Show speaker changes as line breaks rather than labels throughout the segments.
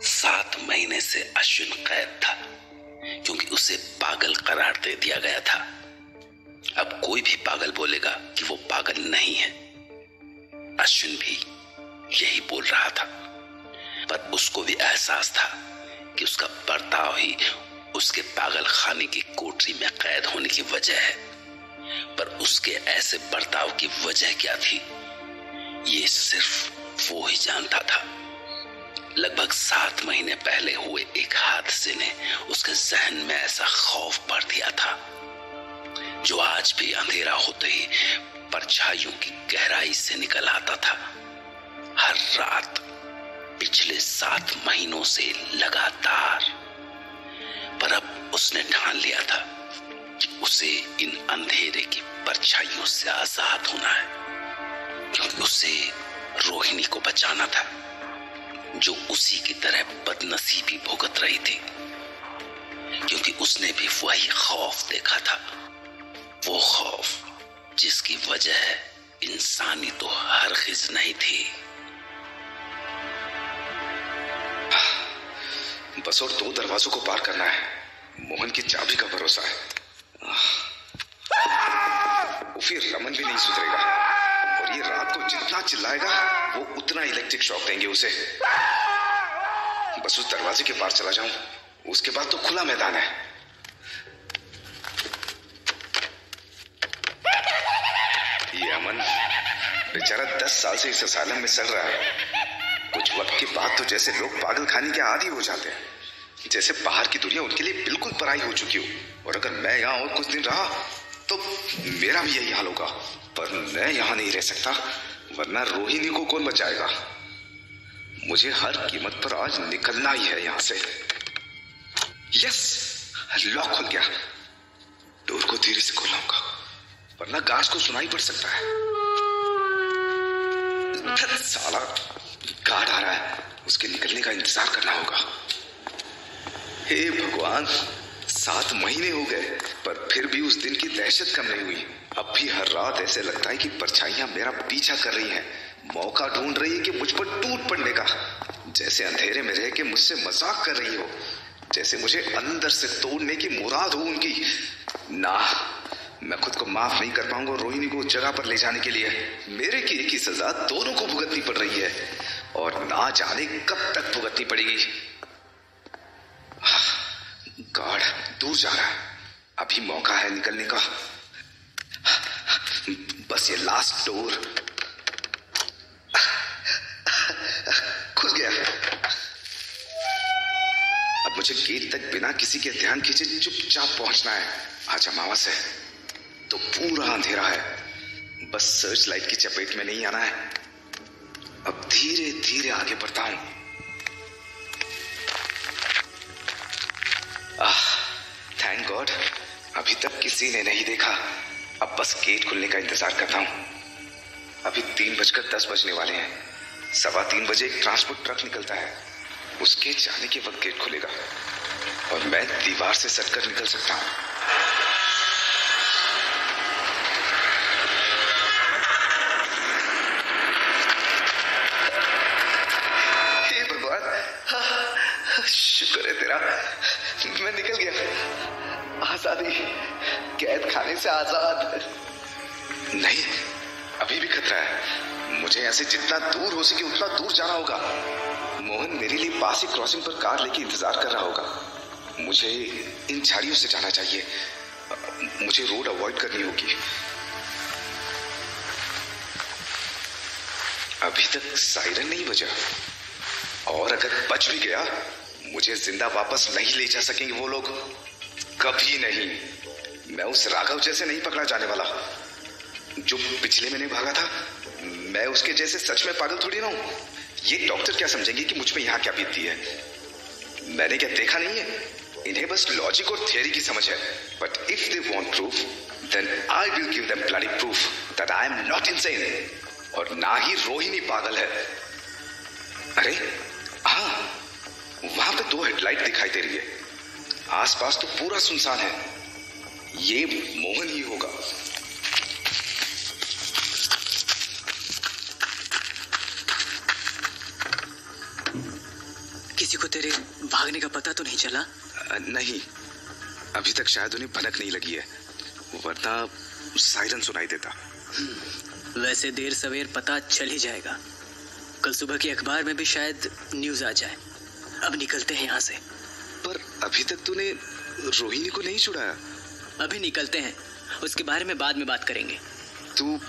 7 महीने से अश्विन कैद था क्योंकि उसे पागल करार दे दिया गया था। अब कोई भी पागल बोलेगा कि वो पागल नहीं है। अश्विन भी यही बोल रहा था, पर उसको भी एहसास था कि उसका बर्ताव ही उसके पागल खाने की कोठरी में कैद होने की वजह है। पर उसके ऐसे बर्ताव की वजह क्या थी, ये सिर्फ वो ही जानता था। लगभग 7 महीने पहले हुए एक हादसे ने उसके जहन में ऐसा खौफ भर दिया था, जो आज भी अंधेरा होते ही परछाइयों की गहराई से निकल आता था। हर रात पिछले 7 महीनों से लगातार। पर अब उसने ठान लिया था कि उसे इन अंधेरे की परछाइयों से आजाद होना है, क्योंकि उसे रोहिणी को बचाना था, जो उसी की तरह बदनसीबी भुगत रही थी। क्योंकि उसने भी वही खौफ देखा था, वो खौफ जिसकी वजह इंसानी तो हरगिज नहीं थी।
बस और 2 दरवाजों को पार करना है। मोहन की चाबी का भरोसा है। फिर रमन भी नहीं सुधरेगा, और ये रात को जितना चिल्लाएगा वो उतना इलेक्ट्रिक शॉक देंगे उसे। बस उस दरवाजे के पार चला जाऊं, उसके बाद तो खुला मैदान है। ये अमन बेचारा 10 साल से इस असालम में सड़ रहा है। कुछ वक्त के बाद तो जैसे लोग पागल खाने के आदी हो जाते हैं, जैसे बाहर की दुनिया उनके लिए बिल्कुल पराई हो चुकी हो। और अगर मैं यहाँ और कुछ दिन रहा तो मेरा भी यही हाल होगा। पर मैं यहाँ नहीं रह सकता, वरना रोहिणी को कौन बचाएगा। मुझे हर कीमत पर आज निकलना ही है यहाँ से। यस, लॉक खुल गया। डोर को धीरे से खोलूंगा, वरना गार्ड को सुनाई पड़ सकता है। साला गार्ड आ रहा है, उसके निकलने का इंतजार करना होगा। हे भगवान, 7 महीने हो गए, पर फिर भी उस दिन की दहशत कम नहीं हुई। अब भी हर रात ऐसे लगता है कि परछाइयां मेरा पीछा कर रही हैं, मौका ढूंढ रही है कि मुझ पर टूट पड़ने का। जैसे अंधेरे में रह के मुझसे मजाक कर रही हो, जैसे मुझे अंदर से तोड़ने की मुराद हो उनकी। ना, मैं खुद को माफ नहीं कर पाऊंगा रोहिणी को उस जगह पर ले जाने के लिए। मेरे की एक ही सजा दोनों को भुगतनी पड़ रही है, और ना जाने कब तक भुगतनी पड़ेगी। गार्ड दूर जा रहा है, अभी मौका है निकलने का। बस ये लास्ट डोर खुल गया। अब मुझे गेट तक बिना किसी के ध्यान खींचे चुपचाप पहुंचना है। आज अमावस है तो पूरा अंधेरा है, बस सर्च लाइट की चपेट में नहीं आना है। अब धीरे धीरे आगे बढ़ता हूं। थैंक गॉड, अभी तक किसी ने नहीं देखा। अब बस गेट खुलने का इंतजार करता हूं। अभी 3:10 बजने वाले हैं। 3:15 बजे एक ट्रांसपोर्ट ट्रक निकलता है, उसके जाने के वक्त गेट खुलेगा और मैं दीवार से सटकर निकल सकता हूं। हे भगवान, शुक्र है तेरा, मैं निकल गया। आजादी, कैद खाने से आजाद। नहीं, अभी भी खतरा है। मुझे यहाँ से जितना दूर हो सके उतना दूर जाना होगा। मोहन मेरे लिए पास ही क्रॉसिंग पर कार लेके इंतजार कर रहा होगा। मुझे इन झाड़ियों से जाना चाहिए। मुझे रोड अवॉइड करनी होगी। अभी तक सायरन नहीं बजा, और अगर बच भी गया मुझे जिंदा वापस नहीं ले जा सकेंगे वो लोग, कभी नहीं। मैं उस राघव जैसे नहीं पकड़ा जाने वाला जो पिछले महीने भागा था। मैं उसके जैसे सच में पागल थोड़ी ना हूं। ये डॉक्टर क्या समझेंगे कि मुझ में यहाँ क्या बीतती है। मैंने क्या देखा नहीं है? इन्हें बस लॉजिक और थियरी की समझ है। But if they want proof, then I will give them bloody proof that I am not insane, और ना ही रोहिणी पागल है। अरे हाँ, वहां पे 2 हेडलाइट दिखाई दे रही है। आसपास तो पूरा सुनसान है। ये मोहन ही होगा।
किसी को तेरे भागने का पता तो नहीं चला?
नहीं, अभी तक शायद उन्हें भनक नहीं लगी है, वरना सायरन सुनाई देता।
वैसे देर सवेर पता चल ही जाएगा। कल सुबह के अखबार में भी शायद न्यूज आ जाए। अब निकलते हैं यहाँ से।
पर अभी तक तूने रोहिणी को नहीं छुड़ाया।
अभी निकलते हैं, उसके बारे में बाद में बात करेंगे।
तू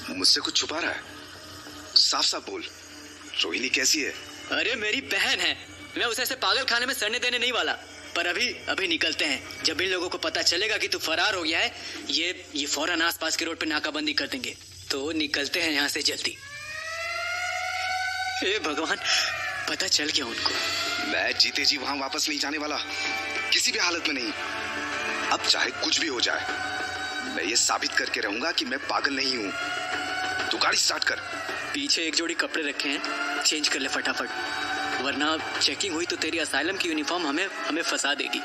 मुझसे कुछ छुपा रहा है? साफ साफ बोल, रोहिणी कैसी है?
अरे मेरी बहन है, मैं उसे ऐसे पागल खाने में सड़ने देने नहीं वाला। पर अभी निकलते हैं। जब इन लोगों को पता चलेगा कि तू फरार हो गया है, ये फौरन आसपास के रोड पे नाकाबंदी कर देंगे। तो निकलते हैं यहाँ से जल्दी। हे भगवान, पता चल गया उनको।
मैं जीते जी वहां वापस नहीं जाने वाला, किसी भी हालत में नहीं। अब चाहे कुछ भी हो जाए, मैं ये साबित करके रहूंगा कि मैं पागल नहीं हूँ। तू गाड़ी स्टार्ट कर।
पीछे एक जोड़ी कपड़े रखे हैं, चेंज कर ले फटाफट, वरना चेकिंग हुई तो तेरी असाइलम की यूनिफॉर्म हमें फंसा देगी।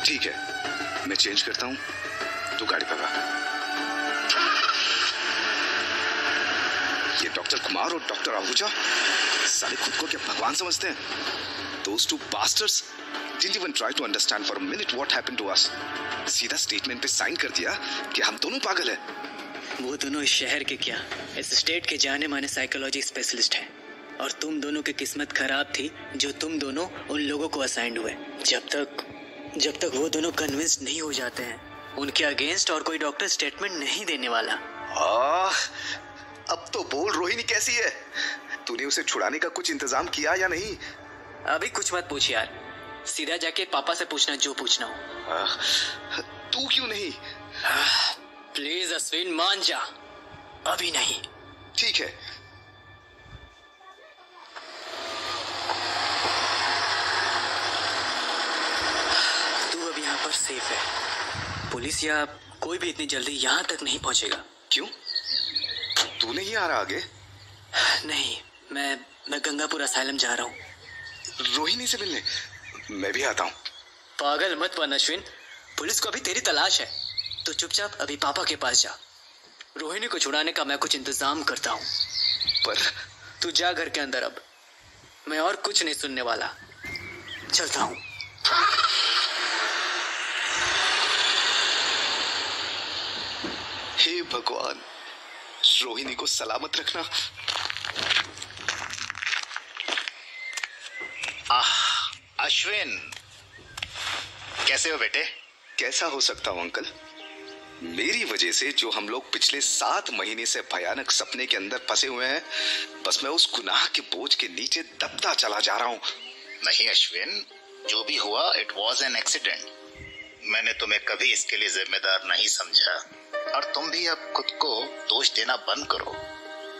ठीक है, मैं चेंज करता हूँ, तू गाड़ी पकड़ा। ये डॉक्टर कुमार और डॉक्टर आहूजा साले खुद को क्या भगवान समझते हैं? Those two bastards didn't even try to understand for a minute what happened to us. सीधा स्टेटमेंट पे साइन कर दिया कि हम दोनों पागल हैं।
वो दोनों इस शहर के क्या, इस स्टेट के जाने माने साइकोलॉजी स्पेशलिस्ट हैं। और तुम दोनों की किस्मत खराब थी जो तुम दोनों उन लोगों को असाइंड हुए। जब तक वो दोनों कन्विंस नहीं हो जाते हैं, उनके अगेंस्ट और कोई डॉक्टर स्टेटमेंट नहीं देने वाला।
अब तो बोल, रोहिणी कैसी है? तूने उसे छुड़ाने का कुछ इंतजाम किया या नहीं?
अभी कुछ मत पूछ यार, सीधा जाके पापा से पूछना जो पूछना हो।
तू क्यों नहीं?
प्लीज अश्विन, मान जा। अभी नहीं।
ठीक है।
तू अब यहाँ पर सेफ है। पुलिस या कोई भी इतनी जल्दी यहाँ तक नहीं पहुँचेगा।
क्यों? तू नहीं आ रहा आगे?
नहीं, मैं गंगापुर असाइलम जा रहा हूँ।
रोहिणी से मिलने? मैं भी आता हूँ।
पागल मत बन अश्विन, पुलिस को अभी तेरी तलाश है। तो चुपचाप अभी पापा के पास जा। रोहिणी को छुड़ाने का मैं कुछ इंतजाम करता हूँ।
पर
तू जा घर के अंदर, अब मैं और कुछ नहीं सुनने वाला। चलता हूँ।
हे भगवान, रोहिणी को सलामत रखना।
अश्विन, कैसे हो बेटे?
कैसा हो सकता हूँ अंकल? मेरी वजह से जो हम लोग पिछले 7 महीने से भयानक सपने के अंदर फंसे हुए हैं, बस मैं उस गुनाह के बोझ के नीचे दबता चला जा रहा हूँ।
नहीं अश्विन, जो भी हुआ इट वॉज एन एक्सीडेंट। मैंने तुम्हें कभी इसके लिए जिम्मेदार नहीं समझा, और तुम भी अब खुद को दोष देना बंद करो।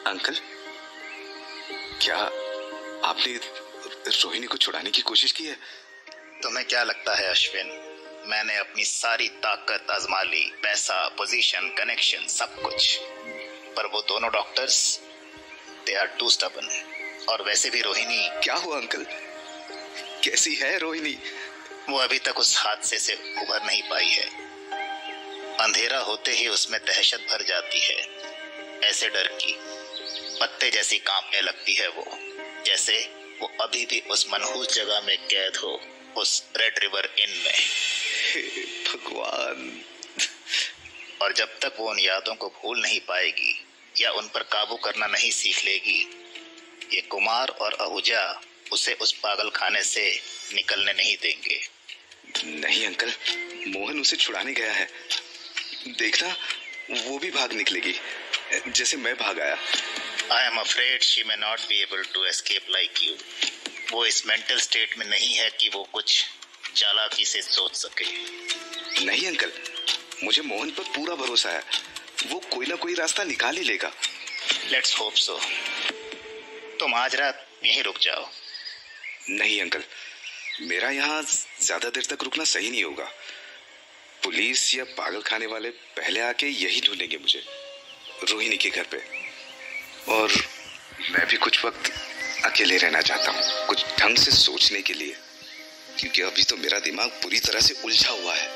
अंकल, क्या आपने रोहिणी को छुड़ाने की कोशिश की है?
तुम्हें क्या लगता है अश्विन, मैंने अपनी सारी ताकत आजमा ली, पैसा, पोजीशन, कनेक्शन, सब कुछ, पर वो दोनों doctors they are too stubborn. और वैसे भी रोहिणी।
क्या हुआ अंकल? कैसी है रोहिणी?
वो अभी तक उस हादसे से उभर नहीं पाई है। अंधेरा होते ही उसमें दहशत भर जाती है, ऐसे डर की पत्ते जैसी कांपने लगती है वो, जैसे वो अभी भी उस मनहूस जगह में कैद हो, उस रेड रिवर इन में।
हे भगवान।
और जब तक वो उन यादों को भूल नहीं पाएगी या उन पर काबू करना नहीं सीख लेगी, ये कुमार और आहूजा उसे उस पागल खाने से निकलने नहीं देंगे।
नहीं अंकल, मोहन उसे छुड़ाने गया है। देखना, वो भी भाग निकलेगी जैसे मैं भाग आया।
I am afraid she may not be able to escape like you. वो इस मेंटल स्टेट में नहीं है कि वो कुछ चालाकी से सोच सके।
नहीं अंकल, मुझे मोहन पर पूरा भरोसा है, वो कोई ना कोई रास्ता निकाल ही लेगा।
Let's hope so. तुम आज रात यहीं रुक जाओ।
नहीं अंकल, मेरा यहाँ ज्यादा देर तक रुकना सही नहीं होगा। पुलिस या पागल खाने वाले पहले आके यही ढूंढेंगे मुझे, रोहिणी के घर पे। और मैं भी कुछ वक्त अकेले रहना चाहता हूँ, कुछ ढंग से सोचने के लिए, क्योंकि अभी तो मेरा दिमाग पूरी तरह से उलझा हुआ है।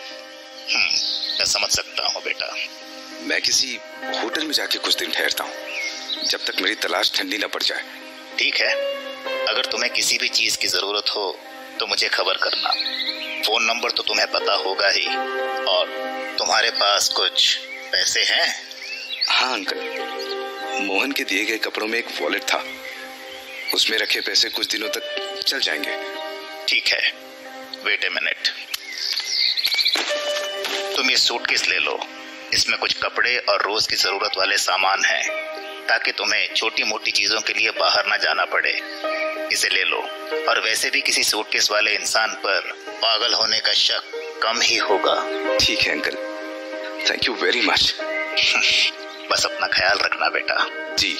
मैं समझ सकता हूँ बेटा।
मैं किसी होटल में जाके कुछ दिन ठहरता हूँ, जब तक मेरी तलाश ठंडी न पड़ जाए।
ठीक है, अगर तुम्हें किसी भी चीज की जरूरत हो तो मुझे खबर करना। फोन नंबर तो तुम्हें पता होगा ही। और तुम्हारे पास कुछ पैसे हैं?
हाँ अंकल, मोहन के दिए गए कपड़ों में एक वॉलेट था, उसमें रखे पैसे कुछ दिनों तक चल जाएंगे।
ठीक है, वेट ए मिनट। तुम ये सूटकेस ले लो, इसमें कुछ कपड़े और रोज की जरूरत वाले सामान हैं, ताकि तुम्हें छोटी मोटी चीजों के लिए बाहर ना जाना पड़े। इसे ले लो। और वैसे भी किसी सूटकेस वाले इंसान पर पागल होने का शक कम ही होगा।
ठीक है uncle, thank you very much.
बस अपना ख्याल रखना बेटा।
जी।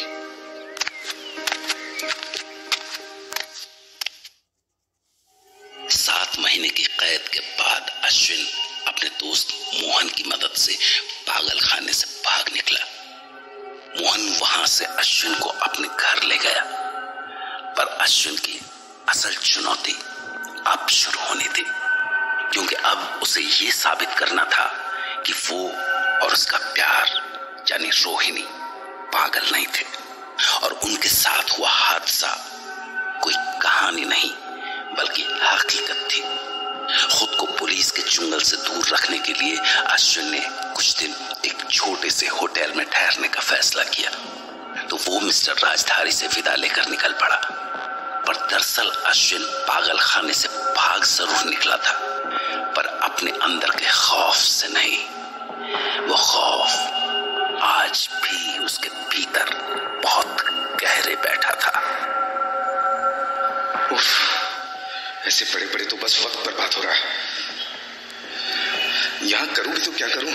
7 महीने की कैद के बाद अश्विन अपने दोस्त मोहन की मदद से पागल खाने से भाग निकला। मोहन वहां से अश्विन को अपने घर ले गया, पर अश्विन की असल चुनौती अब शुरू होनी थी, क्योंकि अब उसे ये साबित करना था कि वो और उसका प्यार यानी रोहिणी पागल नहीं थे, और उनके साथ हुआ हादसा कोई कहानी नहीं बल्कि हकीकत थी। खुद को पुलिस के चुंगल से दूर रखने के लिए अश्विन ने कुछ दिन एक छोटे से होटल में ठहरने का फैसला किया। तो वो मिस्टर राजधारी से विदा लेकर निकल पड़ा, पर दरअसल अश्विन पागल खाने से भाग जरूर निकला था, पर अपने अंदर के खौफ से नहीं। वो खौफ आज भी उसके भीतर बहुत गहरे बैठा था।
ऐसे बड़े बड़े तो बस वक्त बर्बाद हो रहा है। यहां करूं भी तो क्या करूं?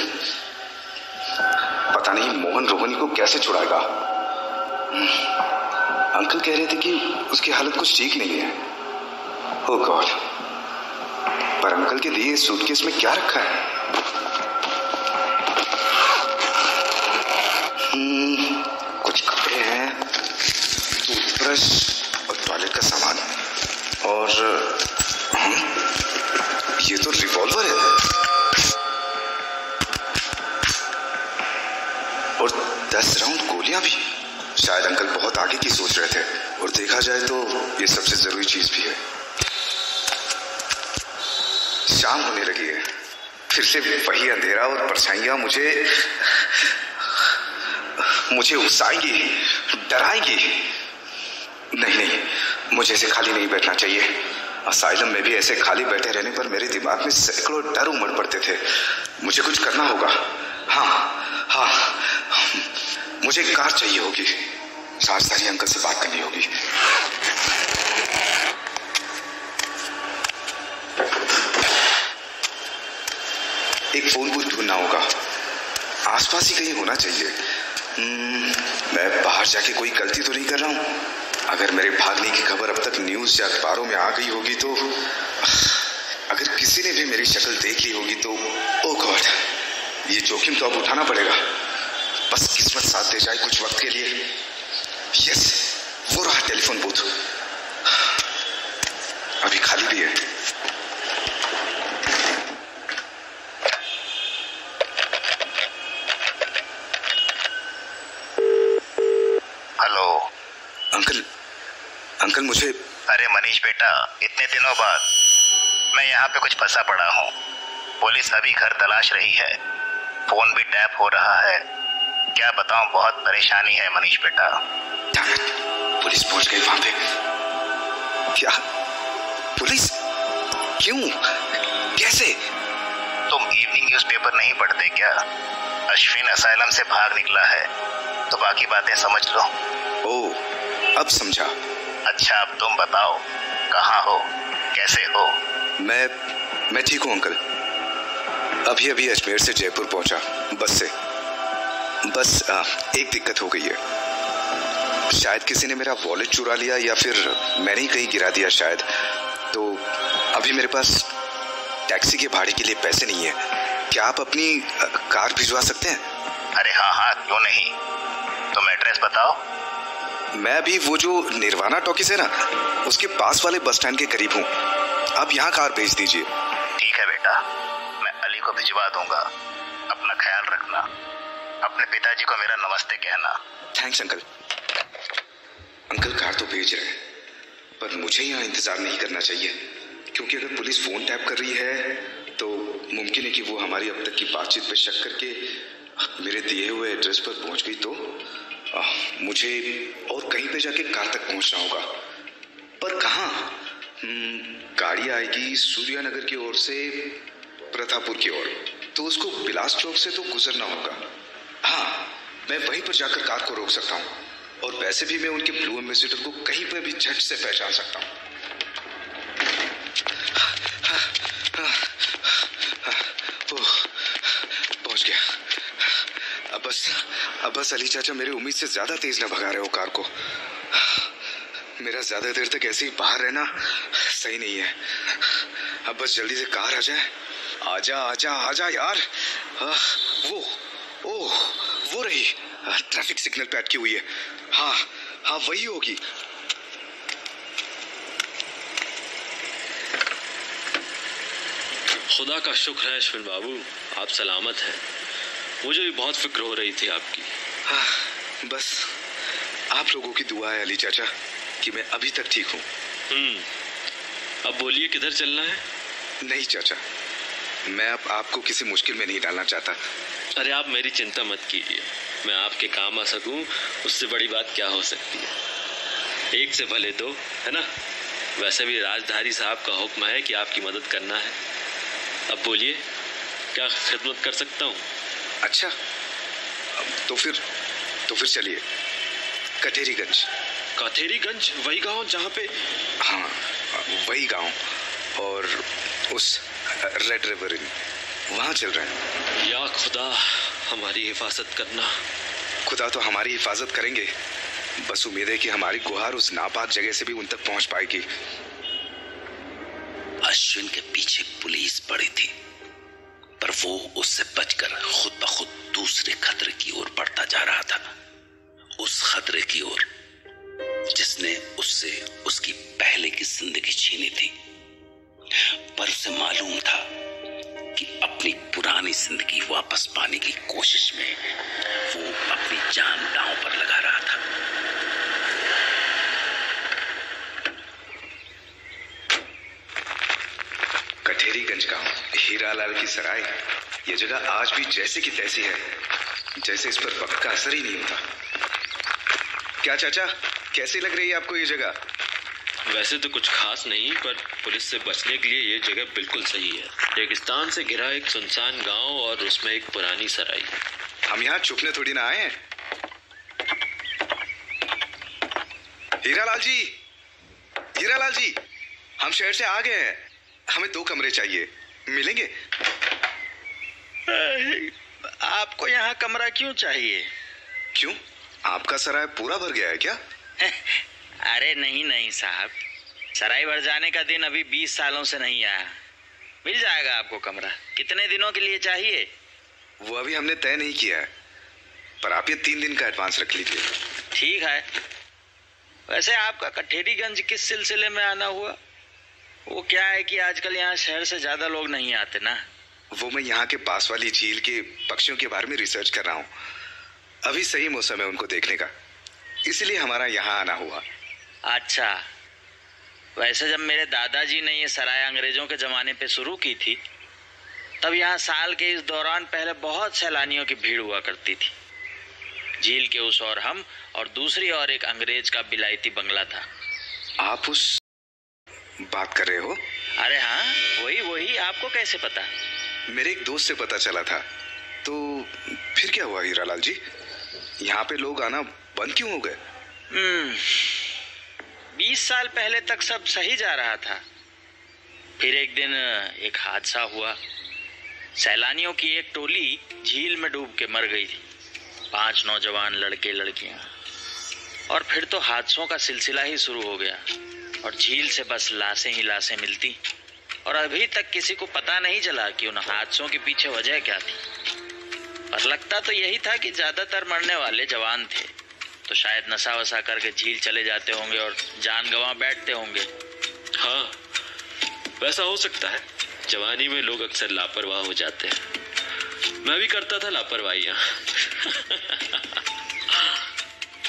पता नहीं मोहन रोहिणी को कैसे छुड़ाएगा। अंकल कह रहे थे कि उसकी हालत कुछ ठीक नहीं है। ओह गॉड, पर अंकल के दिए सूटकेस में क्या रखा है? कुछ कपड़े हैं, टूथब्रश और टॉयलेट का सामान, और ये तो रिवॉल्वर है और 10 राउंड गोलियां भी। शायद अंकल बहुत आगे की सोच रहे थे, और देखा जाए तो ये सबसे जरूरी चीज भी है। शाम होने लगी है, फिर से वही अंधेरा और परछाइयां मुझे उकसाएंगी, डराएंगी। नहीं, मुझे ऐसे खाली नहीं बैठना चाहिए। असाइलम में भी ऐसे खाली बैठे रहने पर मेरे दिमाग में सैकड़ों डर उमड़ पड़ते थे। मुझे कुछ करना होगा। हाँ, मुझे एक कार चाहिए होगी। राजधानी अंकल से बात करनी होगी। एक फोन बूथ ढूंढना होगा, आसपास ही कहीं होना चाहिए। मैं बाहर जाके कोई गलती तो नहीं कर रहा हूं? अगर मेरे भागने की खबर अब तक न्यूज या अखबारों में आ गई होगी तो, अगर किसी ने भी मेरी शक्ल देख ली होगी तो, ओ गॉड, ये जोखिम तो अब उठाना पड़ेगा। बस किस्मत साथ दे जाए कुछ वक्त के लिए। यस, वो रहा टेलीफोन बूथ, अभी खाली भी है।
हेलो
अंकल मुझे।
अरे मनीष बेटा, इतने दिनों बाद मैं यहाँ पे कुछ फंसा पड़ा हूँ। पुलिस अभी घर तलाश रही है, फोन भी टैप हो रहा है। क्या बताऊँ, बहुत परेशानी है मनीष बेटा।
पुलिस पहुंच गई वहां पे? क्या पुलिस? क्यों? कैसे?
तुम इवनिंग न्यूज़पेपर नहीं पढ़ते क्या? अश्विन असाइलम से भाग निकला है, तो बाकी बातें समझ लो।
ओह, अब समझा।
अच्छा, अब तुम बताओ, कहाँ हो, कैसे हो?
मैं ठीक हूँ अंकल। अभी अजमेर से जयपुर पहुंचा बस से। बस एक दिक्कत हो गई है। शायद किसी ने मेरा वॉलेट चुरा लिया, या फिर मैंने ही कहीं गिरा दिया शायद। तो अभी मेरे पास टैक्सी के भाड़े के लिए पैसे नहीं है। क्या आप अपनी कार भिजवा सकते हैं?
अरे हाँ, क्यों नहीं। तुम एड्रेस बताओ।
मैं अभी वो जो निर्वाणा टॉकीज है ना, उसके पास वाले बस स्टैंड के करीब हूँ। आप यहाँ कार भेज दीजिए।
ठीक है बेटा, मैं अली को भिजवा दूंगा। अपना ख्याल रखना, अपने पिताजी को मेरा नमस्ते कहना।
Thanks uncle. अंकल कार तो भेज रहे हैं, पर मुझे यहाँ इंतजार नहीं करना चाहिए, क्योंकि अगर पुलिस फोन टैप कर रही है तो मुमकिन है कि वो हमारी अब तक की बातचीत पर शक करके मेरे दिए हुए एड्रेस पर पहुंच गई तो मुझे और कहीं पे जाके कार तक पहुंचना होगा। पर कहाँ? गाड़ी आएगी सूर्यानगर की ओर से प्रतापपुर की ओर, तो उसको बिलास चौक से तो गुजरना होगा। हाँ, मैं वहीं पर जाकर कार को रोक सकता हूँ, और वैसे भी मैं उनके ब्लू एम्बेसडर को कहीं पर भी झट से पहचान सकता हूँ। पहुंच गया। अब बस अली चाचा मेरे उम्मीद से ज्यादा तेज न भगा रहे हो कार को। मेरा ज्यादा देर तक ऐसे ही बाहर रहना सही नहीं है। अब बस जल्दी से कार आ जाए। आजा आजा आजा यार। वो रही, ट्रैफिक सिग्नल पे अटकी हुई है। हाँ वही होगी।
खुदा का शुक्र है अश्विन बाबू, आप सलामत हैं। मुझे भी बहुत फिक्र हो रही थी आपकी।
बस आप लोगों की दुआ है अली चाचा कि मैं अभी तक ठीक हूँ।
अब बोलिए किधर चलना है?
नहीं चाचा, मैं अब आपको किसी मुश्किल में नहीं डालना चाहता।
अरे आप मेरी चिंता मत कीजिए, मैं आपके काम आ सकूं उससे बड़ी बात क्या हो सकती है। एक से भले दो, है ना? वैसे भी राजधारी साहब का हुक्म है कि आपकी मदद करना है। अब बोलिए क्या खिदमत कर सकता हूँ?
अच्छा, तो फिर चलिए कथेरीगंज।
कथेरीगंज? वही गांव जहाँ पे?
हाँ वही गांव, और उस रेड रिवर इन, वहाँ चल रहे हैं।
या खुदा हमारी हिफाजत करना।
खुदा तो हमारी हिफाजत करेंगे, बस उम्मीद है कि हमारी गुहार उस नापाक जगह से भी उन तक पहुंच पाएगी।
अश्विन के पीछे पुलिस पड़ी थी, पर वो उससे बचकर खुद ब खुद दूसरे खतरे की ओर बढ़ता जा रहा था। उस खतरे की ओर जिसने उससे उसकी पहले की जिंदगी छीनी थी। पर उसे मालूम था कि अपनी पुरानी जिंदगी वापस पाने की कोशिश में वो अपनी जान दांव पर लगा रहा था।
कथेरीगंज गांव, हीरालाल की सराय, ये जगह आज भी जैसे की तैसी है, जैसे इस पर वक्त का असर ही नहीं होता। क्या चाचा, कैसी लग रही है आपको ये जगह?
वैसे तो कुछ खास नहीं, पर पुलिस से बचने के लिए ये जगह बिल्कुल सही है। रेगिस्तान से घिरा एक सुनसान गांव और उसमें एक पुरानी सराय।
हम यहाँ छुपने थोड़ी ना आए हैं। हीरालाल जी, हम शहर से आ गए हैं। हमें 2 कमरे चाहिए, मिलेंगे?
आपको यहाँ कमरा क्यों चाहिए?
क्यों, आपका सराय पूरा भर गया है क्या?
अरे नहीं साहब, सराय भर जाने का दिन अभी 20 सालों से नहीं आया। मिल जाएगा आपको कमरा। कितने दिनों के लिए चाहिए?
वो अभी हमने तय नहीं किया है, पर आप ये 3 दिन का एडवांस रख लीजिए।
ठीक है। वैसे आपका कथेरीगंज किस सिलसिले में आना हुआ? वो क्या है कि आजकल यहाँ शहर से ज्यादा लोग नहीं आते ना।
वो मैं यहाँ के पास वाली झील के पक्षियों के बारे में रिसर्च कर रहा हूँ। अभी सही मौसम है उनको देखने का, इसलिए हमारा यहाँ आना हुआ।
अच्छा, वैसे जब मेरे दादाजी ने ये सराय अंग्रेजों के जमाने पे शुरू की थी, तब यहाँ साल के इस दौरान पहले बहुत सैलानियों की भीड़ हुआ करती थी। झील के उस ओर हम और दूसरी ओर एक अंग्रेज का बिलायती बंगला था।
आप उस बात कर रहे हो?
अरे हाँ, वही। आपको कैसे पता?
मेरे एक दोस्त से पता चला था। तो फिर क्या हुआ हीरालाल जी, यहाँ पे लोग आना बंद क्यों हो गए?
20 साल पहले तक सब सही जा रहा था। फिर एक दिन एक हादसा हुआ। सैलानियों की एक टोली झील में डूब के मर गई थी। 5 नौजवान लड़के लड़कियां। और फिर तो हादसों का सिलसिला ही शुरू हो गया, और झील से बस लाशें ही लाशें मिलती, और अभी तक किसी को पता नहीं चला कि उन हादसों के पीछे वजह क्या थी। पर लगता तो यही था कि ज्यादातर मरने वाले जवान थे, तो शायद नशा वशा करके झील चले जाते होंगे और जान गंवा बैठते होंगे।
हाँ, वैसा हो सकता है। जवानी में लोग अक्सर लापरवाह हो जाते हैं। मैं भी करता था लापरवाहियां।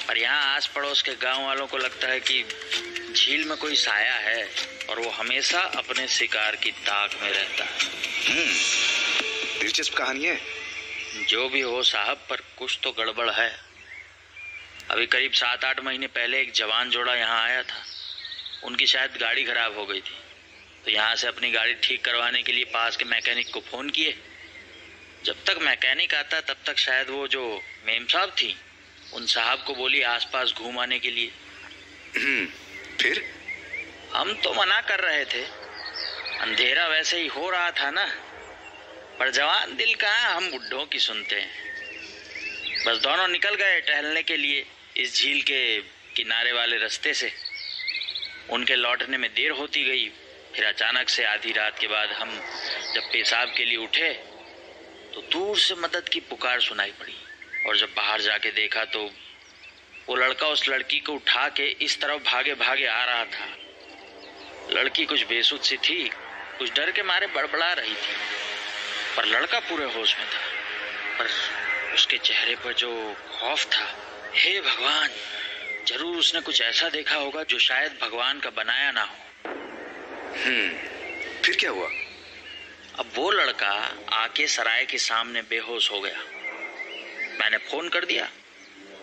पर यहाँ आस पड़ोस के गांव वालों को लगता है कि झील में कोई साया है और वो हमेशा अपने शिकार की ताक में रहता है।
दिलचस्प कहानी है।
जो भी हो साहब, पर कुछ तो गड़बड़ है। अभी करीब 7-8 महीने पहले एक जवान जोड़ा यहाँ आया था। उनकी शायद गाड़ी खराब हो गई थी, तो यहाँ से अपनी गाड़ी ठीक करवाने के लिए पास के मैकेनिक को फ़ोन किए। जब तक मैकेनिक आता तब तक शायद वो जो मेम साहब थी, उन साहब को बोली आसपास घूम आने के लिए।
फिर
हम तो मना कर रहे थे, अंधेरा वैसे ही हो रहा था ना, पर जवान दिल कहाँ हम बुड्ढों की सुनते हैं। बस दोनों निकल गए टहलने के लिए इस झील के किनारे वाले रास्ते से। उनके लौटने में देर होती गई। फिर अचानक से आधी रात के बाद हम जब पेशाब के लिए उठे तो दूर से मदद की पुकार सुनाई पड़ी, और जब बाहर जाके देखा तो वो लड़का उस लड़की को उठा के इस तरफ भागे भागे आ रहा था। लड़की कुछ बेसुध सी थी, कुछ डर के मारे बड़बड़ा रही थी, पर लड़का पूरे होश में था। पर उसके चेहरे पर जो खौफ था, हे भगवान, जरूर उसने कुछ ऐसा देखा होगा जो शायद भगवान का बनाया ना हो।
फिर क्या हुआ?
अब वो लड़का आके सराय के सामने बेहोश हो गया। मैंने फोन कर दिया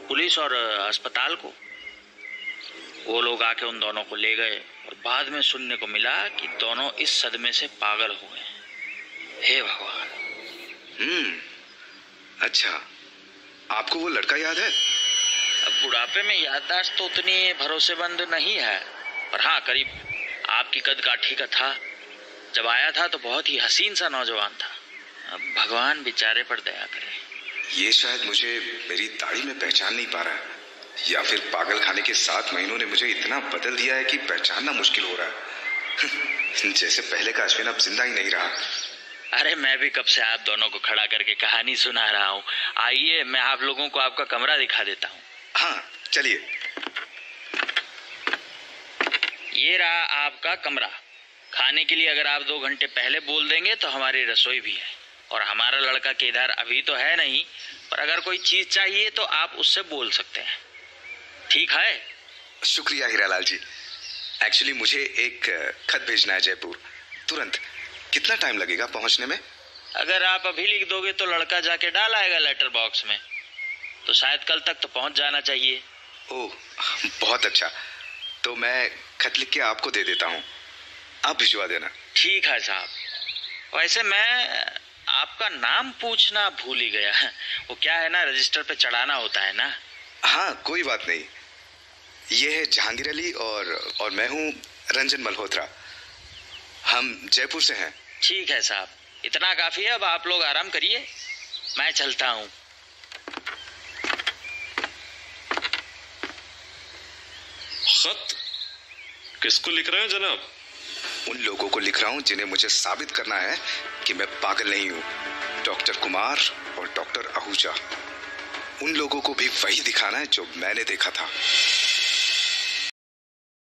पुलिस और अस्पताल को। वो लोग आके उन दोनों को ले गए, और बाद में सुनने को मिला कि दोनों इस सदमे से पागल हो गए। हे भगवान।
अच्छा, आपको वो लड़का याद है?
अब बुढ़ापे में याददाश्त तो उतनी भरोसेमंद नहीं है, पर हाँ, करीब आपकी कद काठी का था। जब आया था तो बहुत ही हसीन सा नौजवान था। अब भगवान बेचारे पर दया करे।
ये शायद मुझे मेरी दाढ़ी में पहचान नहीं पा रहा है, या फिर पागल खाने के 7 महीनों ने मुझे इतना बदल दिया है कि पहचानना मुश्किल हो रहा है। जैसे पहले का अश्विन अब जिंदा ही नहीं रहा।
अरे मैं भी कब से आप दोनों को खड़ा करके कहानी सुना रहा हूँ। आइए, मैं आप लोगों को आपका कमरा दिखा देता हूँ।
हाँ, चलिए।
ये रहा आपका कमरा। खाने के लिए अगर आप 2 घंटे पहले बोल देंगे तो हमारी रसोई भी है, और हमारा लड़का केदार अभी तो है नहीं, पर अगर कोई चीज चाहिए तो आप उससे बोल सकते हैं। ठीक है?
शुक्रिया हीरालाल जी। एक्चुअली मुझे एक खत भेजना है जयपुर, तुरंत। कितना टाइम लगेगा पहुंचने में?
अगर आप अभी लिख दोगे तो लड़का जाके डाल आएगा लेटर बॉक्स में, तो शायद कल तक तो पहुंच जाना चाहिए।
ओह, बहुत अच्छा। तो मैं खत लिख के आपको दे देता हूँ, आप भिजवा देना।
ठीक है साहब। वैसे मैं आपका नाम पूछना भूल ही गया। वो क्या है ना, रजिस्टर पे चढ़ाना होता है ना।
हाँ, कोई बात नहीं। ये है जहांगीर अली और मैं हूँ रंजन मल्होत्रा। हम जयपुर से हैं।
ठीक है साहब, इतना काफी है। अब आप लोग आराम करिए, मैं चलता हूँ।
खत किसको लिख रहे हैं जनाब?
उन लोगों को लिख रहा हूँ जिन्हें मुझे साबित करना है कि मैं पागल नहीं हूँ। डॉक्टर कुमार और डॉक्टर आहूजा, उन लोगों को भी वही दिखाना है जो मैंने देखा था।